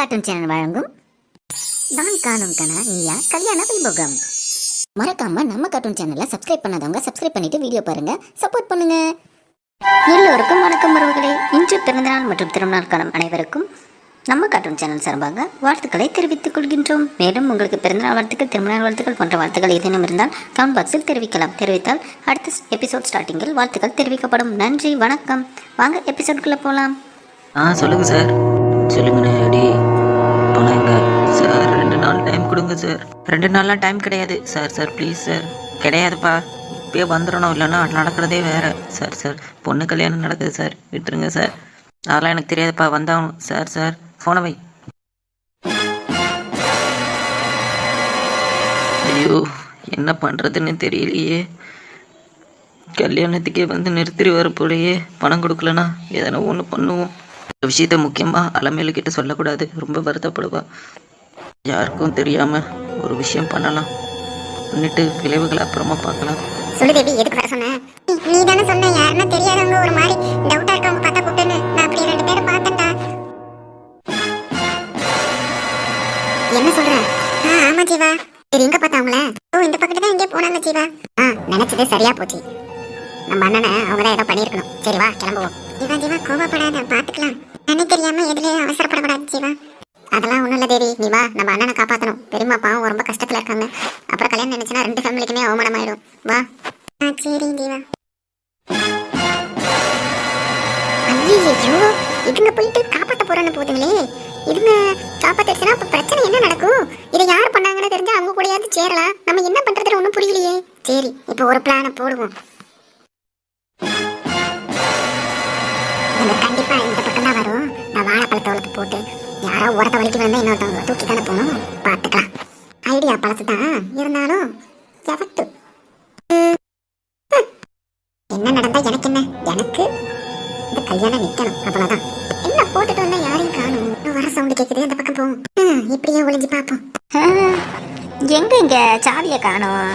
Cartoon channel வழங்கும் நான் காணும் கனா நீயா கல்யாண வைபோகம். மறக்காம நம்ம கார்ட்டூன் சேனலை சப்ஸ்கிரைப் பண்ணாதவங்க சப்ஸ்கிரைப் பண்ணிட்டு வீடியோ பாருங்க, சப்போர்ட் பண்ணுங்க. எல்லோருக்கும் வணக்கம் உறவுகளே. இன்று பிறந்தநாள் மற்றும் திருநாள் காணும் அனைவருக்கும் நம்ம கார்ட்டூன் சேனல் சார்பாக வாழ்த்துக்களை தெரிவித்துக் கொள்கின்றோம். மேலும் உங்களுக்கு பிறந்தநாள் வாழ்த்துக்கள், திருமண வாழ்த்துக்கள் போன்ற வாழ்த்துக்கள் ஏதேனும் இருந்தால் கமெண்ட் பாக்ஸில் தெரிவிக்கலாம். தெரிவித்தால் அடுத்த எபிசோட் ஸ்டார்டிங்கில் வாழ்த்துக்கள் தெரிவிக்கப்படும். நன்றி, வணக்கம். வாங்க எபிசோடுக்குள்ளே போகலாம். சொல்லுங்கள் சார். சொல்லுங்கண்ணே. அடி போனாங்க சார். 2 நாள் டைம் கொடுங்க சார். 2 நாள்லாம் டைம் கிடையாது சார். Sir please sir. கிடையாதுப்பா, இப்போயே வந்துடணும், இல்லைன்னா நடக்கிறதே வேறு சார். சார் பொண்ணு கல்யாணம் நடக்குது சார், விட்டுருங்க சார். அதெல்லாம் எனக்கு தெரியாதுப்பா, வந்தாகணும் சார். சார் ஃபோனை வை. ஐயோ, என்ன பண்ணுறதுன்னு தெரியலையே. கல்யாணத்துக்கே வந்து நிறுத்திடுவார் போலையே. பணம் கொடுக்கலனா எதனா ஒன்று பண்ணுவோம். இந்த விஷயத்த முக்கியமாக அலமேலு கிட்ட சொல்லக்கூடாது, ரொம்ப வருத்தப்படுவா. யாருக்கும் தெரியாமல் ஒரு விஷயம் பண்ணலாம், பண்ணிட்டு விளைவுகளை அப்புறமா பார்க்கலாம். சொல்லு தேவி, எதுக்கு வர சொன்ன? நீ தானே சொன்ன யாருன்னா தெரியாதவங்க ஒரு மாதிரி டவுட்டா இருக்கவங்க பார்த்தா கூப்பிட்டுன்னு. நான் அப்படி 2 பேரை பார்த்தேன்டா. என்ன சொல்ற? ஆமா ஜீவா. சரி, எங்க பார்த்தாங்கள? ஓ, இந்த பக்கத்து தான் எங்கே போனாங்க ஜீவா. நினைச்சதே சரியா போச்சு. நம்ம அண்ணனை அவங்க தான் ஏதோ பண்ணியிருக்கணும். சரி வா, கிளம்புவோம். ஜீவா ஜீவா, கோவப்படாத, பார்த்துக்கலாம். எனக்கு தெரியாம எதுலயும் அவசரப்படக்கூடாது ஜீவா. அதெல்லாம் ஒன்றும் இல்லை தேவி, நீ வா, நம்ம அண்ணனை காப்பாற்றணும். பெரியம்மா பாவம் ரொம்ப கஷ்டத்தில் இருக்காங்க. அப்புறம் கல்யாணம் நினைச்சுன்னா 2 ஃபேமிலிக்குமே அவமானம் ஆயிடும். வா. சரி ஜீவா. ஐயோ, இதுங்க போயிட்டு காப்பாற்ற போறேன்னு போதுங்களே. இதுங்க காப்பாத்திடுச்சுன்னா அப்ப பிரச்சனை என்ன நடக்கும்? இதை யார் பண்ணாங்கன்னு தெரிஞ்சா அவங்க கூடயாவது சேரலாம். நம்ம என்ன பண்றதுன்னு ஒன்றும் புரியலையே. சரி, இப்போ ஒரு பிளானை போடுவோம். கண்டிப்பா இந்த பக்கம் தான் வரும். நான் வாழைப்பழத்தை வளர்த்து போட்டு யாரோ உரத்த வலிக்கு வந்தா இன்னொருத்தவங்க தூக்கி தானே போகணும். பார்த்துக்கலாம். ஐடியா பழசு தான் இருந்தாலும் எவட்டு என்ன நடந்தா எனக்கு என்ன? எனக்கு இந்த கல்யாணம் நிக்கணும், அவ்வளவுதான். என்ன போட்டுட்டு வந்தா யாரையும் காணும். வர சவுண்டு கேக்குது, அந்த பக்கம் போகும். இப்படியே ஒளிஞ்சு பார்ப்போம். எங்க இங்க சாவிய காணோம்?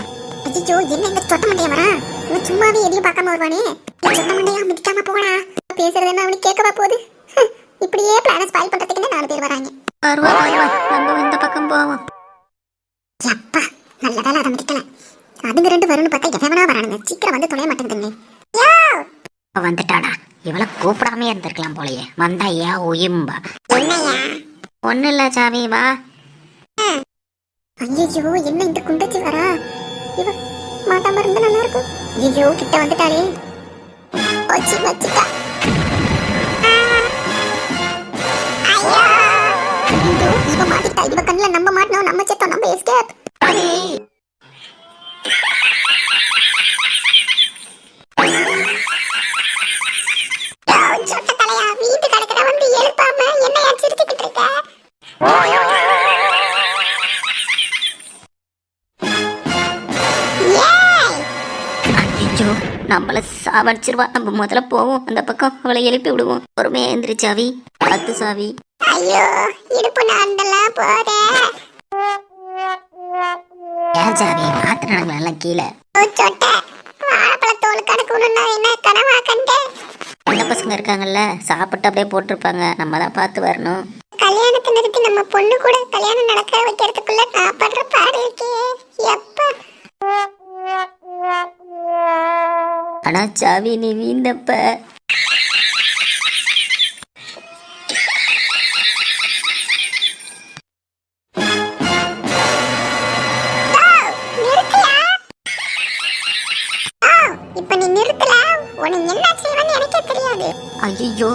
ஐயோ, என்ன இந்த சொட்ட மண்டைய வரா? இவன் சும்மாவே எதையும் பார்க்காம வருவானே. சொட்ட மண்டையா மிதிக்காம போடா. பேசுறது என்ன அவனுக்கு கேட்கவா போகுது? இப்படியே பிளான ஸ்பாயில் பண்றதுக்கு 4 பேர் வராங்க. நம்ம இந்த பக்கம் போவோம். அப்பா, நல்லதால அதை முடிக்கல. அதுங்க 2 வரும்னு பார்த்தா எவனா வரானுங்க. சீக்கிரம் வந்து தொலைய மாட்டேங்குதுங்க. வந்துட்டாடா. இவளை கூப்பிடாம இருந்திருக்கலாம் போலயே. வந்தா ஏன் உயிம்பா? என்னையா? ஒண்ணு இல்ல சாவி, வா. ஐயோ, என்ன இந்த குண்டச்சி வரா? இவ மாட்டாம இருந்தா நல்லா இருக்கும். ஐயோ, கிட்ட வந்துட்டாளே. வச்சு வச்சுட்டா. இவ மாட்டிட்டா. இவ கண்ணுல நம்ம மாட்டணும், நம்ம செத்தோம், நம்ம எஸ்கேப். சொட்ட தலையா, வீட்டு கடற்கரை வந்து எழுப்பாம என்னையா சிரிச்சுக்கிட்டு இருக்க? ஐயோ, நம்மள சாவடிச்சிருவா. நம்ம முதல்ல போவோம் அந்த பக்கம், அவளை எழுப்பி விடுவோம். பொறுமையா எந்திரிச்சாவி. 10 சாவி. ஐயோ, இடுப்பு நாண்டெல்லாம் போதே. ஏன் சாவி மாத்தினாங்களா எல்லாம் கீழே? சொட்ட வாழைப்பழத்தோல் கணக்குன்னு என்ன கனவா கண்டேன். சின்ன பசங்க இருக்காங்கல்ல, சாப்பிட்டு அப்படியே போட்டிருப்பாங்க. நம்ம தான் பார்த்து வரணும். கல்யாணத்தை நிறுத்தி நம்ம பொண்ணு கூட கல்யாணம் நடக்க வைக்கிறதுக்குள்ள நான் பண்ற பாடு இருக்கே. எப்ப ஆனா சாவி நீ வீந்தப்ப ஐயோ,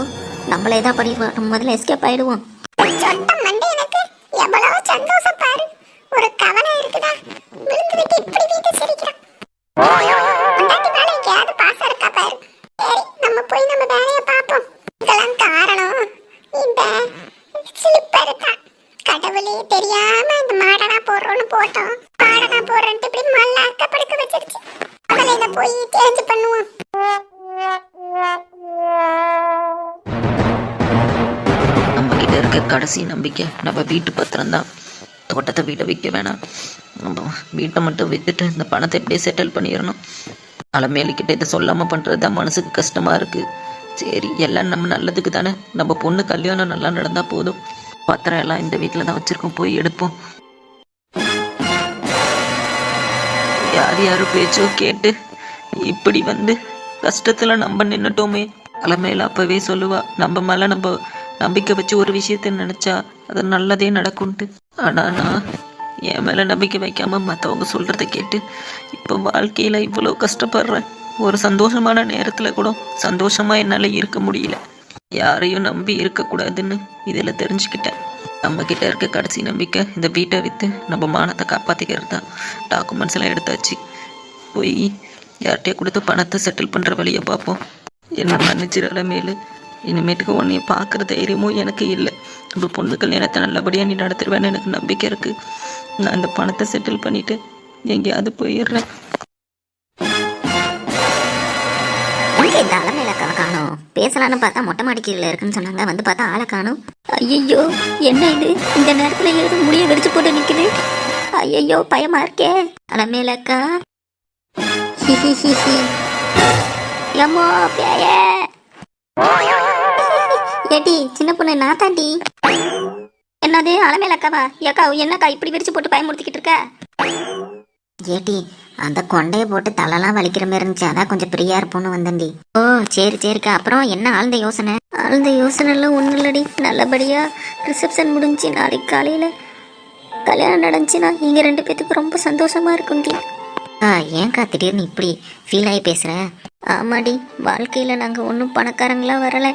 நம்மளே தான் பண்ணிடுவோம். நம்ம முதல்ல எஸ்கேப் ஆயிடுவோம். எவ்வளவு சந்தோஷம் பாரு. ஒரு கவனம் இருக்குதா? விழுந்துட்டு இப்படி வீட்டு சிரிக்கிறான். எங்கேயாவது பாசம் இருக்கா பாரு. சரி, நம்ம போய் நம்ம வேலையை பார்ப்போம். இதெல்லாம் காரணம் இந்த ஸ்லிப்பர் தான். கடவுளே தெரியாம இந்த மாடனா போடுறோன்னு போட்டோம். மாடனா போடுறேன்ட்டு இப்படி மல்லாக்க படுக்க வச்சிருச்சு. அவளை இதை போய் சேஞ்ச் பண்ணுவோம். இருக்க கடைசி நம்பிக்கை நம்ம வீட்டு பத்திரம் தான். தோட்டத்தை வீட்டை விற்க வேணாம், நம்ம வீட்டை மட்டும் விற்றுட்டு இந்த பணத்தை எப்படியே செட்டில் பண்ணிடணும். அலமேலுக்கிட்ட இதை சொல்லாமல் பண்ணுறது தான் மனசுக்கு கஷ்டமாக இருக்குது. சரி, எல்லாம் நம்ம நல்லதுக்கு தானே. நம்ம பொண்ணு கல்யாணம் நல்லா நடந்தால் போதும். பத்திரம் எல்லாம் இந்த வீட்டில் தான் வச்சுருக்கோம், போய் எடுப்போம். யார் யார் பேச்சோ கேட்டு இப்படி வந்து கஷ்டத்தில் நம்ம நின்றுட்டோமே. தலைமையில் அப்போவே சொல்லுவா, நம்ம மேலே நம்ம நம்பிக்கை வச்சு ஒரு விஷயத்த நினச்சா அது நல்லதே நடக்கும்ட்டு. ஆனால் நான் என் மேலே நம்பிக்கை வைக்காமல் மற்றவங்க சொல்கிறத கேட்டு இப்போ வாழ்க்கையில் இவ்வளோ கஷ்டப்படுறேன். ஒரு சந்தோஷமான நேரத்தில் கூட சந்தோஷமாக என்னால் இருக்க முடியல. யாரையும் நம்பி இருக்கக்கூடாதுன்னு இதில் தெரிஞ்சுக்கிட்டேன். நம்மக்கிட்ட இருக்க கடைசி நம்பிக்கை இந்த வீட்டை விற்று நம்ம மானத்தை காப்பாற்றிக்கிறது தான். டாக்குமெண்ட்ஸ் எல்லாம் எடுத்தாச்சு, போய் யார்கிட்டயே கொடுத்து பணத்தை செட்டில் பண்ணுற வழியை பார்ப்போம். என்ன மன்னிச்சிடல மேலு, இனிமேட்டுக்கு உன்னைய பார்க்குற தைரியமும் எனக்கு இல்லை. நம்ம பொண்ணு கல்யாணத்தை நல்லபடியாக நீ நடத்துருவேன்னு எனக்கு நம்பிக்கை இருக்குது. நான் இந்த பணத்தை செட்டில் பண்ணிவிட்டு எங்கேயாவது போயிடுறேன். இந்த அலமையில காணும் பேசலான்னு பார்த்தா மொட்டை மாடி கீழே இருக்குன்னு சொன்னாங்க, வந்து பார்த்தா ஆளை காணும். ஐயோ என்ன இது, இந்த நேரத்துல எதுவும் முடிய வெடிச்சு போட்டு நிக்குது. ஐயோ பயமா இருக்கே. அலமையிலக்கா எம்மோ பேய ஏட்டி சின்ன பொண்ணு நான் தாண்டி. என்னது அலமையிலக்காவா? ஏக்கா என்னக்கா இப்படி வெடிச்சு போட்டு பயமுறுத்திக்கிட்டு இருக்க? ஏட்டி அந்த கொண்டையை போட்டு தலைலாம் வலிக்கிற மாதிரி இருந்துச்சு, அதான் கொஞ்சம் ஃப்ரீயா இருப்போம்னு வந்தேன்டி. ஓ சரி சரிக்கா. அப்புறம் என்ன ஆழ்ந்த யோசனை? ஆழ்ந்த யோசனைலாம் ஒன்றும் இல்லடி, நல்லபடியா ரிசப்ஷன் முடிஞ்சு நாளைக்கு காலையில கல்யாணம் நடந்துச்சுன்னா இங்க 2 பேத்துக்கு ரொம்ப சந்தோஷமா இருக்கும்டி. ஏன்க்கா திடீர்னு இப்படி ஃபீல் ஆகி பேசுற? ஆமாடி, வாழ்க்கையில நாங்க ஒன்றும் பணக்காரங்களா வரல,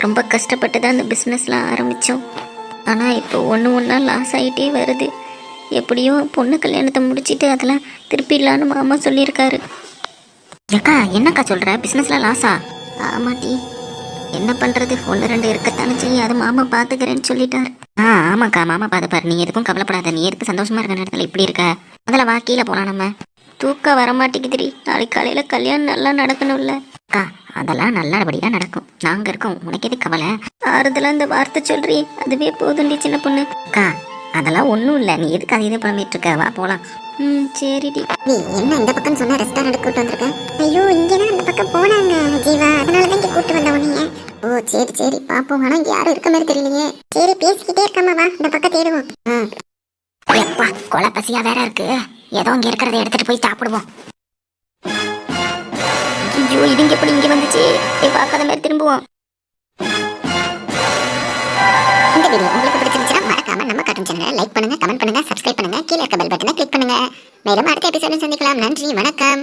ரொம்ப கஷ்டப்பட்டு தான் இந்த பிஸ்னஸ்லாம் ஆரம்பிச்சோம். ஆனா இப்போ ஒன்றா லாஸ் ஆகிட்டே வருது. எப்படியோ பொண்ணு கல்யாணத்தை முடிச்சுட்டு அதெல்லாம் திருப்பிடலான்னு மாமா சொல்லியிருக்காரு. ஏக்கா என்னக்கா சொல்கிற, பிஸ்னஸில் லாஸா? ஆமாட்டி, என்ன பண்ணுறது, 1-2 இருக்கத்தானே செய்யும், அது மாமா பார்த்துக்கிறேன்னு சொல்லிட்டாரு. ஆமாக்கா மாமா பார்த்துப்பாரு, நீ எதுக்கும் கவலைப்படாத. நீ எதுக்கு சந்தோஷமா இருக்க நேரத்தில் இப்படி இருக்க? அதில் வா கீழே போகலாம். நம்ம தூக்கம் வரமாட்டேங்குதுரி, நாளைக்கு காலையில் கல்யாணம் நல்லா நடக்கணும்ல. அக்கா அதெல்லாம் நல்லபடியாக நடக்கும், நாங்கள் இருக்கோம், உனக்கு எது கவலை? ஆறுதலாக இந்த வார்த்தை சொல்றி, அதுவே போதுண்டி சின்ன பொண்ணு. அக்கா அதெல்லாம் ஒன்றும் இல்லை, நீ எதுக்கு அதை இதை புலம்பிட்டு இருக்க, வா போகலாம். சரிடி. நீ என்ன இந்த பக்கம் சொன்ன ரெஸ்டாரண்ட் கூட்டு வந்திருக்க? ஐயோ இங்கே தான் அந்த பக்கம் போனாங்க ஜீவா, அதனால தான் இங்கே கூட்டு வந்த உடனே. ஓ சரி சரி பாப்போம், ஆனால் இங்கே யாரும் இருக்க மாதிரி தெரியலையே. சரி பேசிக்கிட்டே இருக்காமா, வா இந்த பக்கம் தேடுவோம். எப்பா கொலை பசியா வேற இருக்கு, ஏதோ இங்கே இருக்கிறத எடுத்துட்டு போய் சாப்பிடுவோம். ஐயோ இது இங்கே எப்படி இங்கே வந்துச்சு, பார்க்காத மாதிரி திரும்புவோம். இந்த வீடியோ உங்களுக்கு பிடிச்சிருந்துச்சுன்னா மறக்காம நம்ம கார்ட்டூன் சேனலை லைக் பண்ணுங்க, கமெண்ட் பண்ணுங்க, சப்ஸ்கிரைப் பண்ணுங்க, கீழே இருக்க பெல் பட்டனை கிளிக் பண்ணுங்க. மேலும் அடுத்த எபிசோட சந்திக்கலாம். நன்றி, வணக்கம்.